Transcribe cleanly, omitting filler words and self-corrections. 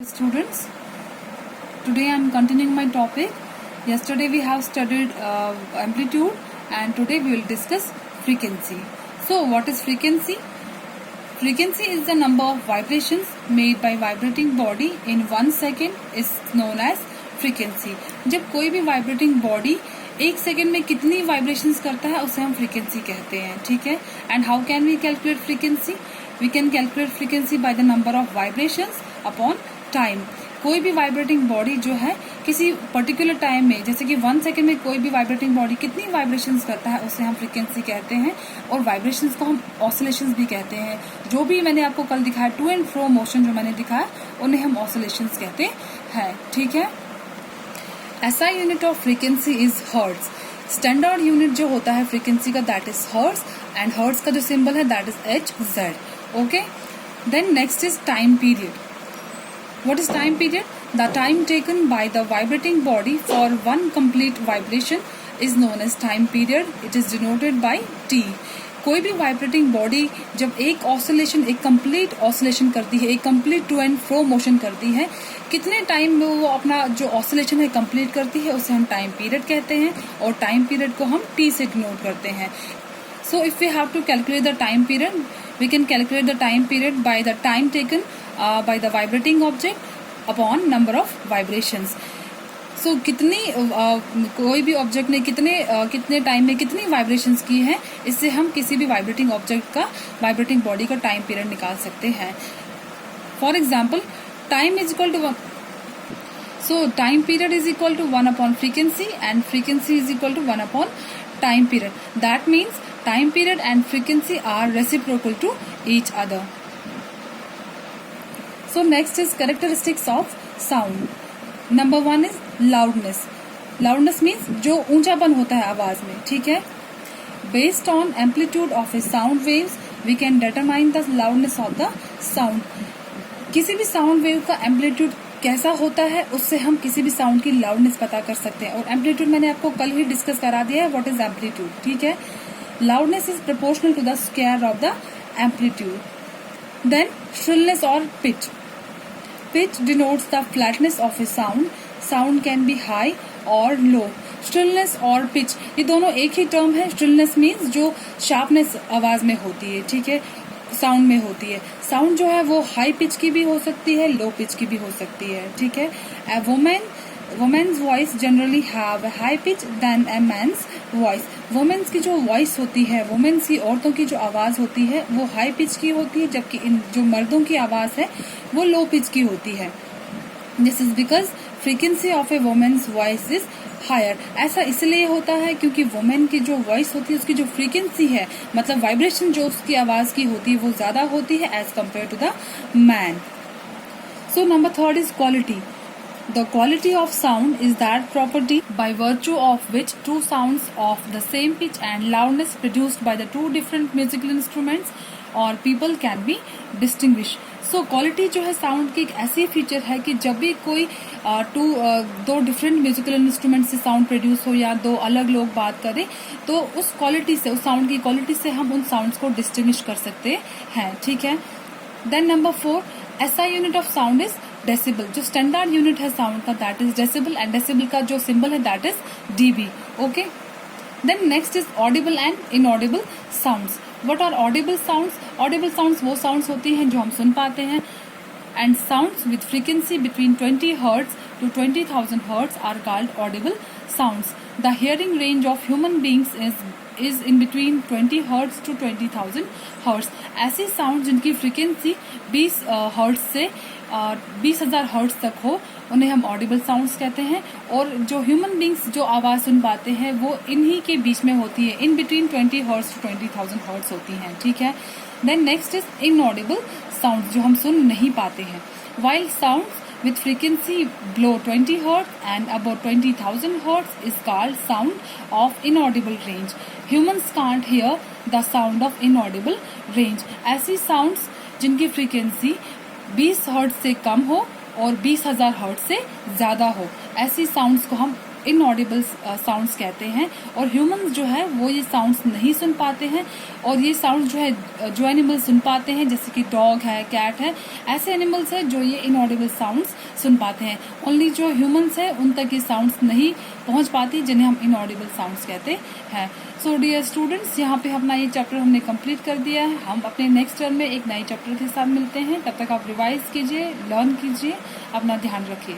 Students, today I am continuing my topic. Yesterday we have studied amplitude and today we will discuss frequency. So what is frequency? Frequency is the number of vibrations made by vibrating body in 1 second is known as frequency. जब कोई भी vibrating body 1 second में कितनी vibrations करता है उसे हम frequency कहते हैं. ठीक है. And how can we calculate frequency? We can calculate frequency by the number of vibrations upon time. कोई भी वाइब्रेटिंग बॉडी जो है किसी पर्टिकुलर टाइम में, जैसे कि 1 सेकेंड में कोई भी वाइब्रेटिंग बॉडी कितनी वाइब्रेशंस करता है उसे हम फ्रीक्वेंसी कहते हैं. और वाइब्रेशंस को हम ऑसिलेशंस भी कहते हैं. जो भी मैंने आपको कल दिखाया टू एंड फ्रो मोशन जो मैंने दिखाया उन्हें हम ऑसिलेशंस कहते हैं. ठीक है. SI unit of frequency is hertz. Standard unit जो होता है फ्रीक्वेंसी का that is hertz and hertz का जो सिंबल है that is HZ. Okay. Then next is time period. What is time period? The time taken by the vibrating body for one complete vibration is known as time period. It is denoted by T. कोई भी vibrating body जब एक oscillation, एक complete oscillation करती है, एक complete to and fro motion करती है, कितने टाइम में वो अपना जो ऑसिलेशन है कंप्लीट करती है उसे हम टाइम पीरियड कहते हैं. और टाइम पीरियड को हम T से डिनोट करते हैं. So if we have to calculate the time period, we can calculate the time period by the time taken by the vibrating object upon number of vibrations. So कितनी कोई भी object ने कितने time में कितनी vibrations की है, इससे हम किसी भी वाइब्रेटिंग ऑब्जेक्ट का, वाइब्रेटिंग बॉडी का टाइम पीरियड निकाल सकते हैं. For example, time is equal to 1. So time period is equal to 1 upon frequency and frequency is equal to 1 upon time period. That means time period and frequency are reciprocal to each other. So next is characteristics of sound. Number 1 is loudness. Loudness means जो ऊंचापन होता है आवाज में. ठीक है. Based on amplitude of a sound waves, we can determine the loudness of the sound. किसी भी sound wave का एम्पलीट्यूड कैसा होता है उससे हम किसी भी साउंड की लाउडनेस पता कर सकते हैं. और एम्पलीट्यूड मैंने आपको कल ही डिस्कस करा दिया है. What is amplitude? ठीक है. Loudness is proportional to the square of the amplitude. Then shrillness और pitch. Pitch denotes the flatness of a sound. Sound can be high और लो. श्रिलनेस और पिच ये दोनों एक ही टर्म है. श्रिलनेस मीन्स जो शार्पनेस आवाज में होती है. ठीक है. साउंड में होती है. साउंड जो है वो हाई पिच की भी हो सकती है, लो पिच की भी हो सकती है. ठीक है. A woman's voice generally have a high pitch than a man's voice. Women's की जो वॉइस होती है, वुमेन्स की, औरतों की जो आवाज होती है वो हाई पिच की होती है, जबकि इन जो मर्दों की आवाज है वो लो पिच की होती है. This is because frequency of a women's voice is higher. ऐसा इसलिए होता है क्योंकि वुमेन की जो वॉइस होती है उसकी जो फ्रीक्वेंसी है, मतलब वाइब्रेशन जो उसकी आवाज की होती है वो ज्यादा होती है as compare to the man. So number 3 is quality. The quality of sound is that property by virtue of which two sounds of the same pitch and loudness produced by the two different musical instruments or people can be distinguished. So quality जो है sound की एक ऐसी feature है कि जब भी कोई दो डिफरेंट म्यूजिकल इंस्ट्रूमेंट से साउंड प्रोड्यूस हो या दो अलग लोग बात करें तो उस क्वालिटी से, उस साउंड की क्वालिटी से हम उन साउंड्स को डिस्टिंग्विश कर सकते हैं. ठीक है. Then number 4, SI unit of sound is decibel. जो स्टैंडर्ड यूनिट है साउंड का that is decibel and decibel का जो सिंबल है that is dB. Okay. Then next is audible and inaudible sounds. What are audible sounds? Audible sounds वो sounds होती हैं जो हम सुन पाते हैं. And sounds with frequency between 20 hertz to 20,000 hertz are called audible sounds. The hearing range of human beings is in between 20 hertz to 20,000 hertz. ऐसी sound जिनकी फ्रीक्वेंसी 20 हर्ट्ज से 20,000 हर्ट्ज तक हो उन्हें हम ऑडिबल साउंड्स कहते हैं. और जो ह्यूमन बींग्स जो आवाज सुन पाते हैं वो इन्हीं के बीच में होती है, in between 20 hertz to 20,000 hertz होती हैं. ठीक है. Then next is inaudible sound, जो हम सुन नहीं पाते हैं. While sound with frequency below 20 hertz and above 20,000 hertz is called sound of inaudible range. Humans can't hear the sound of inaudible range. ऐसी sounds जिनकी frequency 20 hertz से कम हो और 20,000 hertz से ज्यादा हो, ऐसी sounds को हम इनऑडिबल साउंड्स कहते हैं। और ह्यूमंस जो है वो ये साउंड्स नहीं सुन पाते हैं। और ये साउंड्स जो है जो एनिमल्स सुन पाते हैं, जैसे कि डॉग है, कैट है, ऐसे एनिमल्स है जो ये इनऑडिबल साउंड्स सुन पाते हैं। ओनली जो ह्यूमंस है उन तक ये साउंड्स नहीं पहुंच पाती, जिन्हें हम इनऑडिबल साउंड्स कहते हैं। सो डियर स्टूडेंट्स, यहाँ पे अपना ये चैप्टर हमने कंप्लीट कर दिया है। हम अपने नेक्स्ट टर्म में एक नए चैप्टर के साथ मिलते हैं। तब तक आप रिवाइज कीजिए, लर्न कीजिए, अपना ध्यान रखिए।